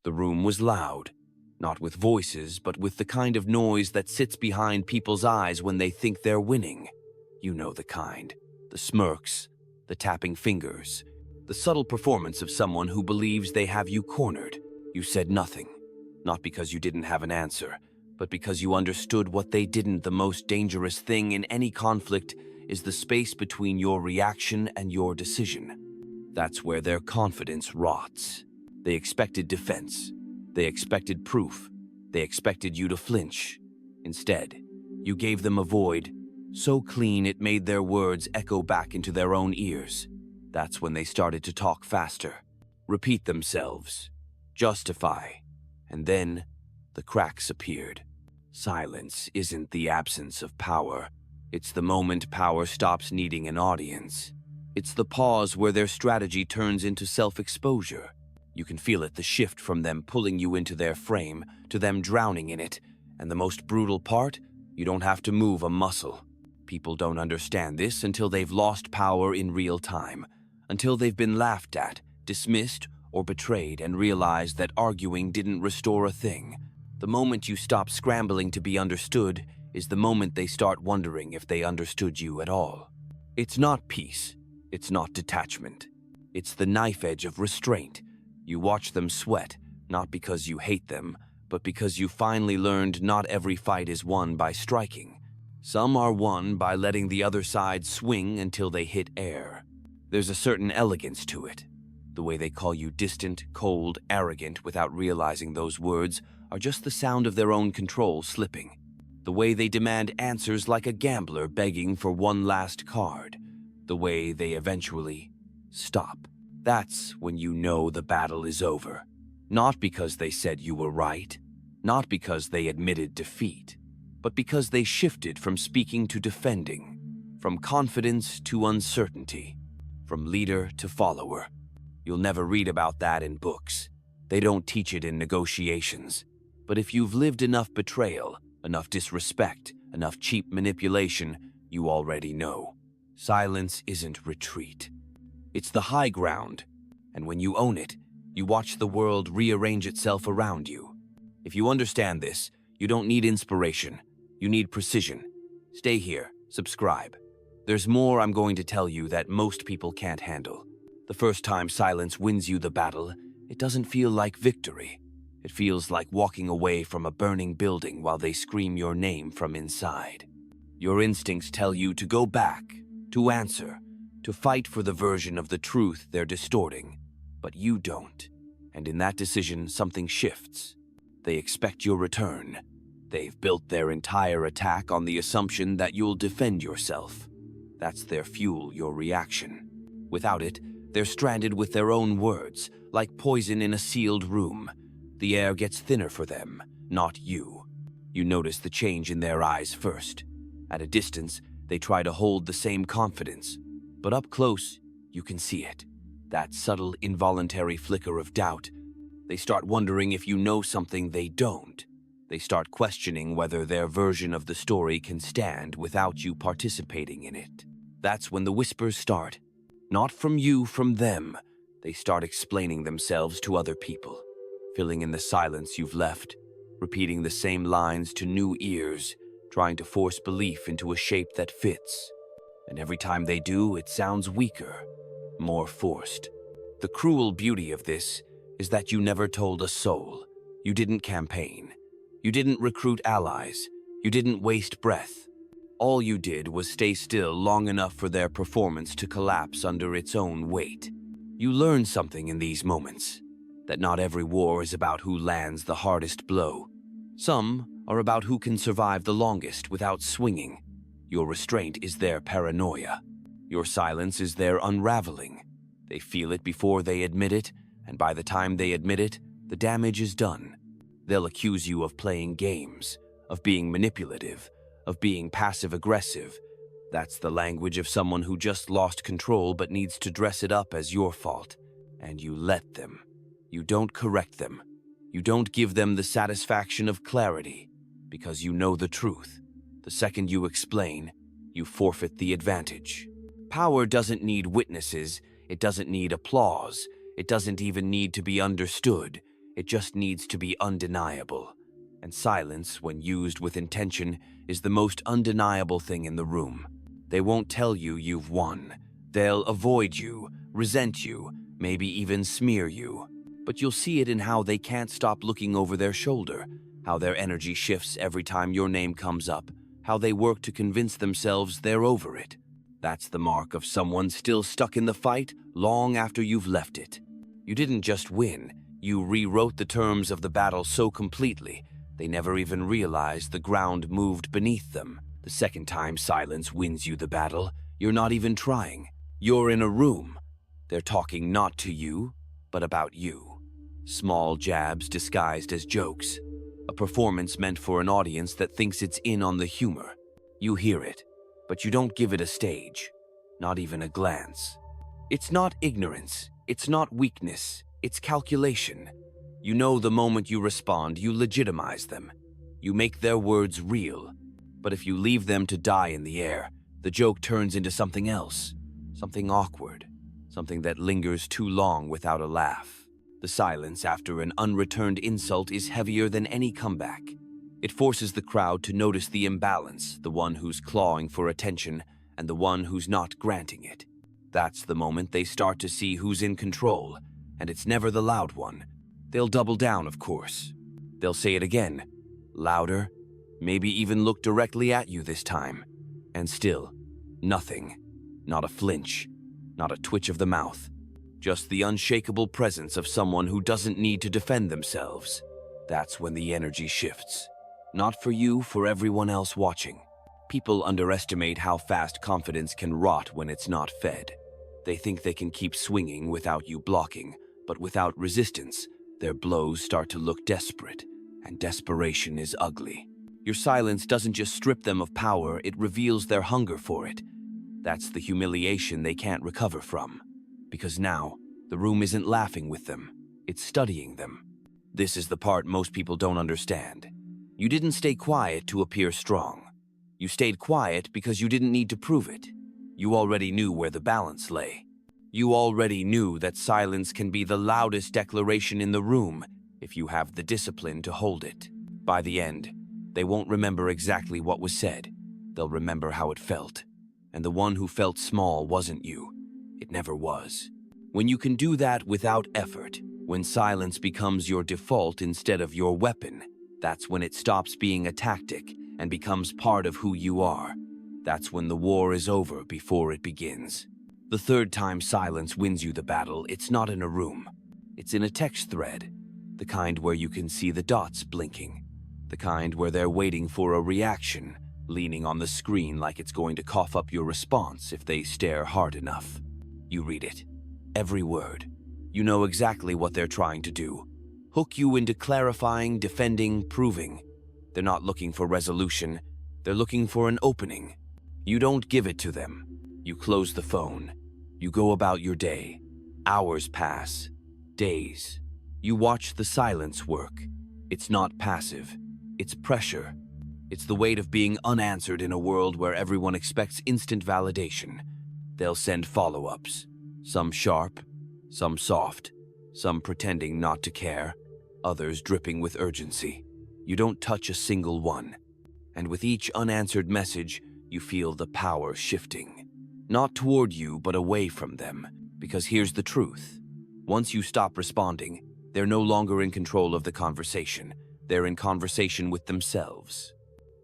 The room was loud, not with voices, but with the kind of noise that sits behind people's eyes when they think they're winning. You know the kind. The smirks, the tapping fingers, the subtle performance of someone who believes they have you cornered. You said nothing, not because you didn't have an answer, but because you understood what they didn't. The most dangerous thing in any conflict is the space between your reaction and your decision. That's where their confidence rots. They expected defense. They expected proof. They expected you to flinch. Instead, you gave them a void so clean it made their words echo back into their own ears. That's when they started to talk faster, repeat themselves, justify, and then the cracks appeared. Silence isn't the absence of power. It's the moment power stops needing an audience. It's the pause where their strategy turns into self-exposure. You can feel it, the shift from them pulling you into their frame to them drowning in it. And the most brutal part, you don't have to move a muscle. People don't understand this until they've lost power in real time, until they've been laughed at, dismissed, or betrayed and realize that arguing didn't restore a thing. The moment you stop scrambling to be understood is the moment they start wondering if they understood you at all. It's not peace. It's not detachment. It's the knife edge of restraint. You watch them sweat, not because you hate them, but because you finally learned not every fight is won by striking. Some are won by letting the other side swing until they hit air. There's a certain elegance to it. The way they call you distant, cold, arrogant without realizing those words are just the sound of their own control slipping. The way they demand answers like a gambler begging for one last card. The way they eventually stop. That's when you know the battle is over. Not because they said you were right, not because they admitted defeat, but because they shifted from speaking to defending, from confidence to uncertainty, from leader to follower. You'll never read about that in books. They don't teach it in negotiations. But if you've lived enough betrayal, enough disrespect, enough cheap manipulation, you already know. Silence isn't retreat. It's the high ground, and when you own it, you watch the world rearrange itself around you. If you understand this, you don't need inspiration. You need precision. Stay here, subscribe. There's more I'm going to tell you that most people can't handle. The first time silence wins you the battle, it doesn't feel like victory. It feels like walking away from a burning building while they scream your name from inside. Your instincts tell you to go back, to answer, to fight for the version of the truth they're distorting. But you don't. And in that decision, something shifts. They expect your return. They've built their entire attack on the assumption that you'll defend yourself. That's their fuel, your reaction. Without it, they're stranded with their own words, like poison in a sealed room. The air gets thinner for them, not you. You notice the change in their eyes first. At a distance, they try to hold the same confidence. But up close, you can see it. That subtle, involuntary flicker of doubt. They start wondering if you know something they don't. They start questioning whether their version of the story can stand without you participating in it. That's when the whispers start. Not from you, from them. They start explaining themselves to other people, filling in the silence you've left, repeating the same lines to new ears, trying to force belief into a shape that fits. And every time they do, it sounds weaker, more forced. The cruel beauty of this is that you never told a soul. You didn't campaign. You didn't recruit allies. You didn't waste breath. All you did was stay still long enough for their performance to collapse under its own weight. You learn something in these moments, that not every war is about who lands the hardest blow. Some are about who can survive the longest without swinging. Your restraint is their paranoia. Your silence is their unraveling. They feel it before they admit it, and by the time they admit it, the damage is done. They'll accuse you of playing games, of being manipulative, of being passive-aggressive. That's the language of someone who just lost control but needs to dress it up as your fault. And you let them. You don't correct them. You don't give them the satisfaction of clarity, because you know the truth. The second you explain, you forfeit the advantage. Power doesn't need witnesses. It doesn't need applause. It doesn't even need to be understood. It just needs to be undeniable. And silence, when used with intention, is the most undeniable thing in the room. They won't tell you you've won. They'll avoid you, resent you, maybe even smear you. But you'll see it in how they can't stop looking over their shoulder, how their energy shifts every time your name comes up, how they work to convince themselves they're over it. That's the mark of someone still stuck in the fight long after you've left it. You didn't just win, you rewrote the terms of the battle so completely, they never even realized the ground moved beneath them. The second time silence wins you the battle, you're not even trying. You're in a room. They're talking not to you, but about you. Small jabs disguised as jokes. A performance meant for an audience that thinks it's in on the humor. You hear it, but you don't give it a stage, not even a glance. It's not ignorance, it's not weakness, it's calculation. You know the moment you respond, you legitimize them. You make their words real. But if you leave them to die in the air, the joke turns into something else, something awkward, something that lingers too long without a laugh. The silence after an unreturned insult is heavier than any comeback. It forces the crowd to notice the imbalance, the one who's clawing for attention and the one who's not granting it. That's the moment they start to see who's in control, and it's never the loud one. They'll double down, of course. They'll say it again, louder, maybe even look directly at you this time. And still, nothing. Not a flinch, not a twitch of the mouth. Just the unshakable presence of someone who doesn't need to defend themselves. That's when the energy shifts. Not for you, for everyone else watching. People underestimate how fast confidence can rot when it's not fed. They think they can keep swinging without you blocking, but without resistance, their blows start to look desperate, and desperation is ugly. Your silence doesn't just strip them of power, it reveals their hunger for it. That's the humiliation they can't recover from. Because now, the room isn't laughing with them, it's studying them. This is the part most people don't understand. You didn't stay quiet to appear strong. You stayed quiet because you didn't need to prove it. You already knew where the balance lay. You already knew that silence can be the loudest declaration in the room if you have the discipline to hold it. By the end, they won't remember exactly what was said. They'll remember how it felt. And the one who felt small wasn't you. It never was. When you can do that without effort, when silence becomes your default instead of your weapon, that's when it stops being a tactic and becomes part of who you are. That's when the war is over before it begins. The third time silence wins you the battle, it's not in a room. It's in a text thread. The kind where you can see the dots blinking. The kind where they're waiting for a reaction, leaning on the screen like it's going to cough up your response if they stare hard enough. You read it. Every word. You know exactly what they're trying to do. Hook you into clarifying, defending, proving. They're not looking for resolution. They're looking for an opening. You don't give it to them. You close the phone. You go about your day. Hours pass. Days. You watch the silence work. It's not passive. It's pressure. It's the weight of being unanswered in a world where everyone expects instant validation. They'll send follow-ups. Some sharp, some soft, some pretending not to care, others dripping with urgency. You don't touch a single one. And with each unanswered message, you feel the power shifting. Not toward you, but away from them. Because here's the truth. Once you stop responding, they're no longer in control of the conversation. They're in conversation with themselves.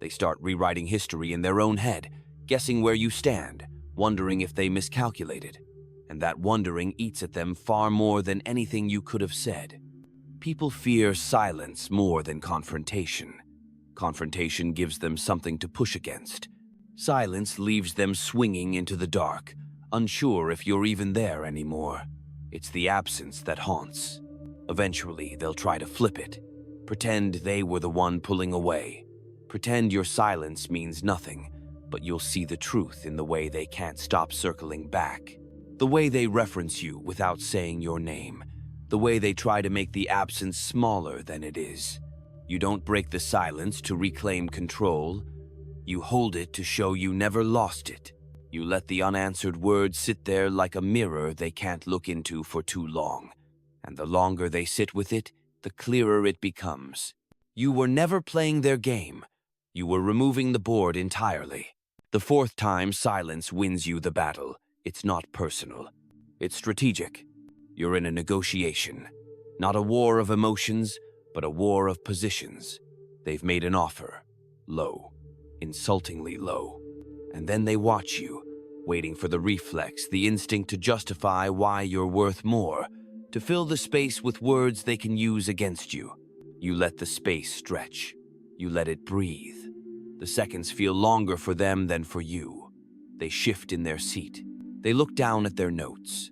They start rewriting history in their own head, guessing where you stand, wondering if they miscalculated. And that wondering eats at them far more than anything you could have said. People fear silence more than confrontation. Confrontation gives them something to push against. Silence leaves them swinging into the dark, unsure if you're even there anymore. It's the absence that haunts. Eventually, they'll try to flip it. Pretend they were the one pulling away. Pretend your silence means nothing, but you'll see the truth in the way they can't stop circling back. The way they reference you without saying your name. The way they try to make the absence smaller than it is. You don't break the silence to reclaim control. You hold it to show you never lost it. You let the unanswered words sit there like a mirror they can't look into for too long. And the longer they sit with it, the clearer it becomes. You were never playing their game. You were removing the board entirely. The fourth time silence wins you the battle. It's not personal. It's strategic. You're in a negotiation. Not a war of emotions, but a war of positions. They've made an offer. Low. Insultingly low. And then they watch you, waiting for the reflex, the instinct to justify why you're worth more, to fill the space with words they can use against you. You let the space stretch. You let it breathe. The seconds feel longer for them than for you. They shift in their seat. They look down at their notes.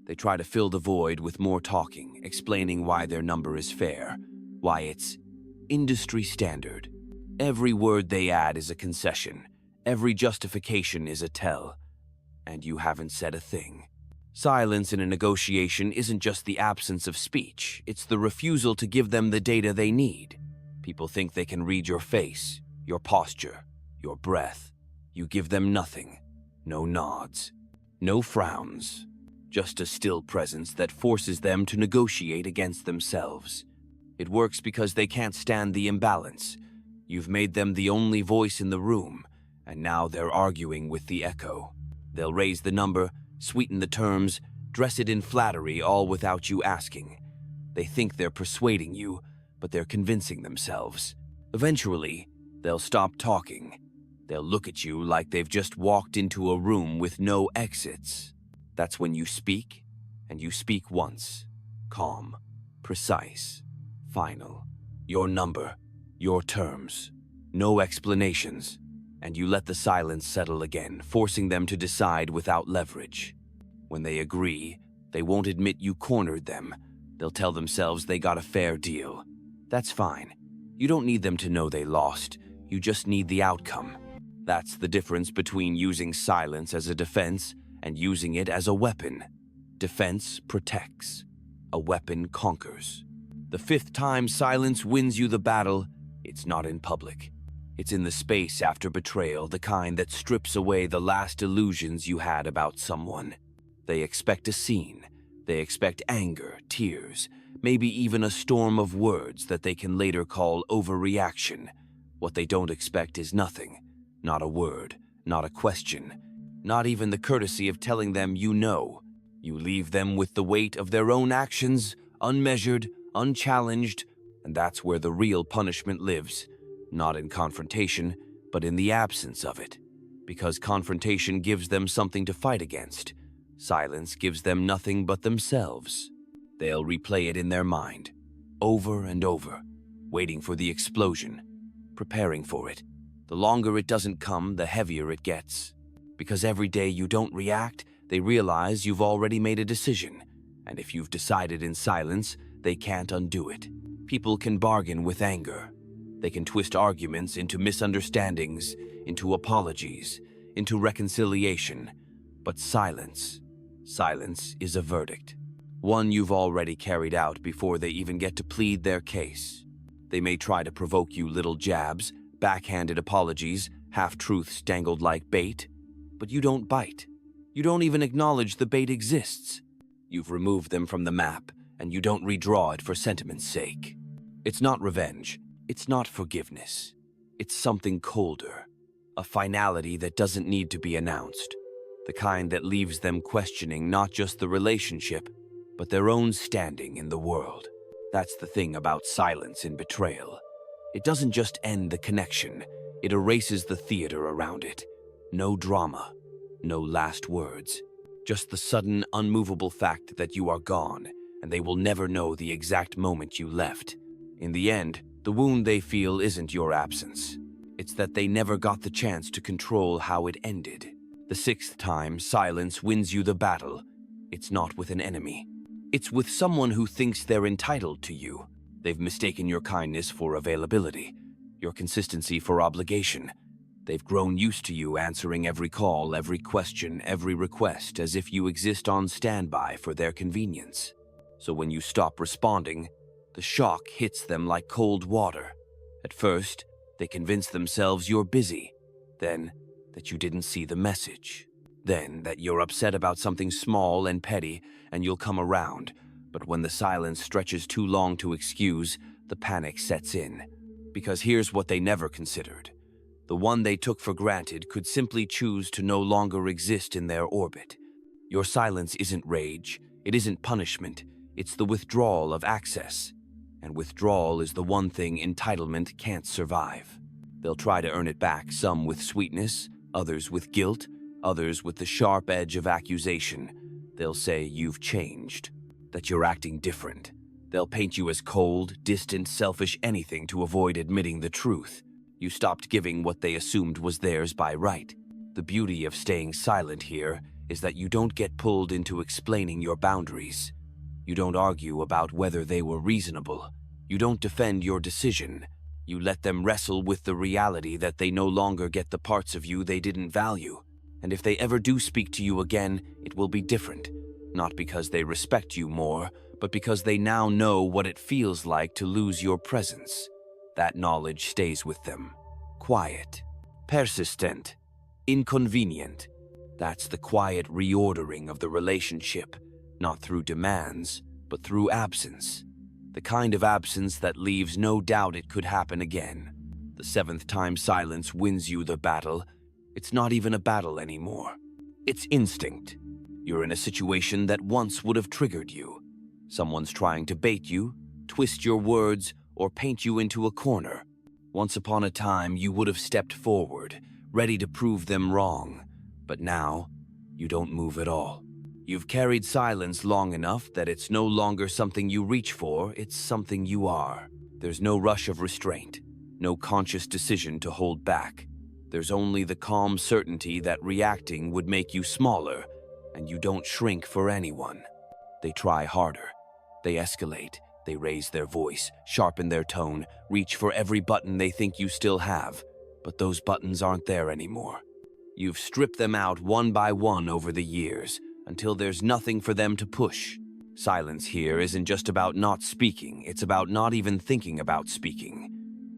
They try to fill the void with more talking, explaining why their number is fair, why it's industry standard. Every word they add is a concession. Every justification is a tell. And you haven't said a thing. Silence in a negotiation isn't just the absence of speech. It's the refusal to give them the data they need. People think they can read your face, your posture, your breath. You give them nothing. No nods. No frowns. Just a still presence that forces them to negotiate against themselves. It works because they can't stand the imbalance. You've made them the only voice in the room, and now they're arguing with the echo. They'll raise the number, sweeten the terms, dress it in flattery, all without you asking. They think they're persuading you, but they're convincing themselves. Eventually, they'll stop talking. They'll look at you like they've just walked into a room with no exits. That's when you speak, and you speak once. Calm, precise, final. Your number, your terms. No explanations. And you let the silence settle again, forcing them to decide without leverage. When they agree, they won't admit you cornered them. They'll tell themselves they got a fair deal. That's fine. You don't need them to know they lost. You just need the outcome. That's the difference between using silence as a defense and using it as a weapon. Defense protects. A weapon conquers. The fifth time silence wins you the battle, it's not in public. It's in the space after betrayal, the kind that strips away the last illusions you had about someone. They expect a scene. They expect anger, tears, maybe even a storm of words that they can later call overreaction. What they don't expect is nothing. Not a word, not a question, not even the courtesy of telling them you know. You leave them with the weight of their own actions, unmeasured, unchallenged, and that's where the real punishment lives. Not in confrontation, but in the absence of it. Because confrontation gives them something to fight against. Silence gives them nothing but themselves. They'll replay it in their mind, over and over, waiting for the explosion, preparing for it. The longer it doesn't come, the heavier it gets. Because every day you don't react, they realize you've already made a decision. And if you've decided in silence, they can't undo it. People can bargain with anger. They can twist arguments into misunderstandings, into apologies, into reconciliation. But silence is a verdict. One you've already carried out before they even get to plead their case. They may try to provoke you little jabs, backhanded apologies, half-truths dangled like bait, but you don't bite. You don't even acknowledge the bait exists. You've removed them from the map, and you don't redraw it for sentiment's sake. It's not revenge. It's not forgiveness. It's something colder. A finality that doesn't need to be announced. The kind that leaves them questioning not just the relationship, but their own standing in the world. That's the thing about silence in betrayal. It doesn't just end the connection. It erases the theater around it. No drama. No last words. Just the sudden, unmovable fact that you are gone, and they will never know the exact moment you left. In the end, the wound they feel isn't your absence. It's that they never got the chance to control how it ended. The sixth time, silence wins you the battle. It's not with an enemy. It's with someone who thinks they're entitled to you. They've mistaken your kindness for availability, your consistency for obligation. They've grown used to you answering every call, every question, every request, as if you exist on standby for their convenience. So when you stop responding, the shock hits them like cold water. At first, they convince themselves you're busy. Then, that you didn't see the message. Then, that you're upset about something small and petty, and you'll come around. But when the silence stretches too long to excuse, the panic sets in. Because here's what they never considered. The one they took for granted could simply choose to no longer exist in their orbit. Your silence isn't rage, it isn't punishment, it's the withdrawal of access. And withdrawal is the one thing entitlement can't survive. They'll try to earn it back, some with sweetness, others with guilt, others with the sharp edge of accusation. They'll say you've changed, that you're acting different. They'll paint you as cold, distant, selfish, anything to avoid admitting the truth. You stopped giving what they assumed was theirs by right. The beauty of staying silent here is that you don't get pulled into explaining your boundaries. You don't argue about whether they were reasonable. You don't defend your decision. You let them wrestle with the reality that they no longer get the parts of you they didn't value. And if they ever do speak to you again, it will be different. Not because they respect you more, but because they now know what it feels like to lose your presence. That knowledge stays with them. Quiet, persistent, inconvenient. That's the quiet reordering of the relationship, not through demands, but through absence. The kind of absence that leaves no doubt it could happen again. The seventh time silence wins you the battle. It's not even a battle anymore. It's instinct. You're in a situation that once would have triggered you. Someone's trying to bait you, twist your words, or paint you into a corner. Once upon a time, you would have stepped forward, ready to prove them wrong. But now, you don't move at all. You've carried silence long enough that it's no longer something you reach for, it's something you are. There's no rush of restraint, no conscious decision to hold back. There's only the calm certainty that reacting would make you smaller, and you don't shrink for anyone. They try harder. They escalate. They raise their voice, sharpen their tone, reach for every button they think you still have. But those buttons aren't there anymore. You've stripped them out one by one over the years, until there's nothing for them to push. Silence here isn't just about not speaking, it's about not even thinking about speaking.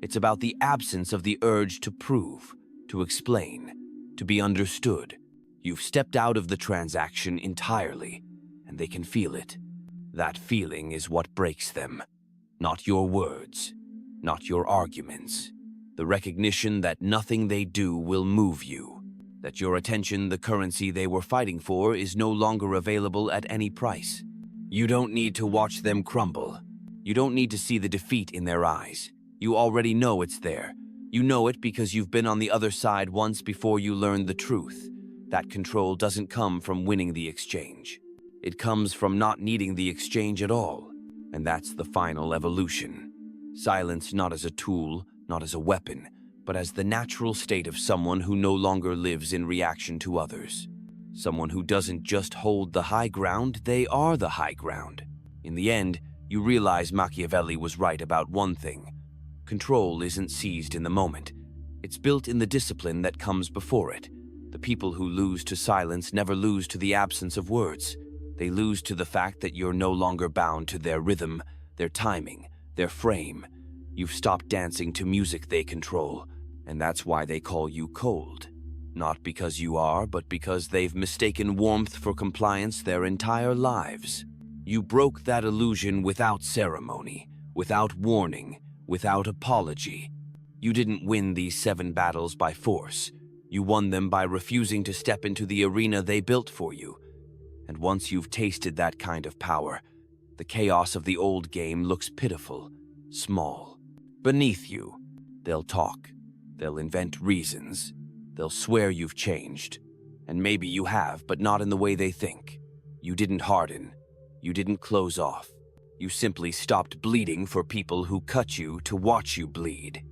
It's about the absence of the urge to prove, to explain, to be understood. You've stepped out of the transaction entirely, and they can feel it. That feeling is what breaks them. Not your words, not your arguments. The recognition that nothing they do will move you. That your attention, the currency they were fighting for, is no longer available at any price. You don't need to watch them crumble. You don't need to see the defeat in their eyes. You already know it's there. You know it because you've been on the other side once before you learned the truth. That control doesn't come from winning the exchange. It comes from not needing the exchange at all. And that's the final evolution. Silence not as a tool, not as a weapon, but as the natural state of someone who no longer lives in reaction to others. Someone who doesn't just hold the high ground, they are the high ground. In the end, you realize Machiavelli was right about one thing. Control isn't seized in the moment. It's built in the discipline that comes before it. The people who lose to silence never lose to the absence of words. They lose to the fact that you're no longer bound to their rhythm, their timing, their frame. You've stopped dancing to music they control, and that's why they call you cold. Not because you are, but because they've mistaken warmth for compliance their entire lives. You broke that illusion without ceremony, without warning, without apology. You didn't win these 7 battles by force. You won them by refusing to step into the arena they built for you. And once you've tasted that kind of power, the chaos of the old game looks pitiful, small. Beneath you, they'll talk. They'll invent reasons. They'll swear you've changed. And maybe you have, but not in the way they think. You didn't harden. You didn't close off. You simply stopped bleeding for people who cut you to watch you bleed.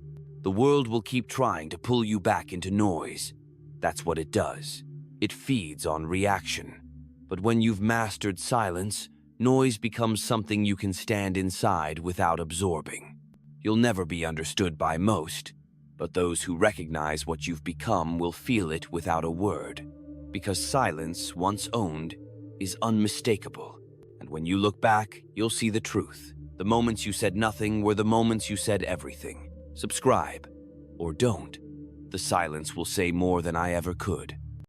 The world will keep trying to pull you back into noise. That's what it does. It feeds on reaction. But when you've mastered silence, noise becomes something you can stand inside without absorbing. You'll never be understood by most, but those who recognize what you've become will feel it without a word. Because silence, once owned, is unmistakable. And when you look back, you'll see the truth. The moments you said nothing were the moments you said everything. Subscribe, or don't. The silence will say more than I ever could.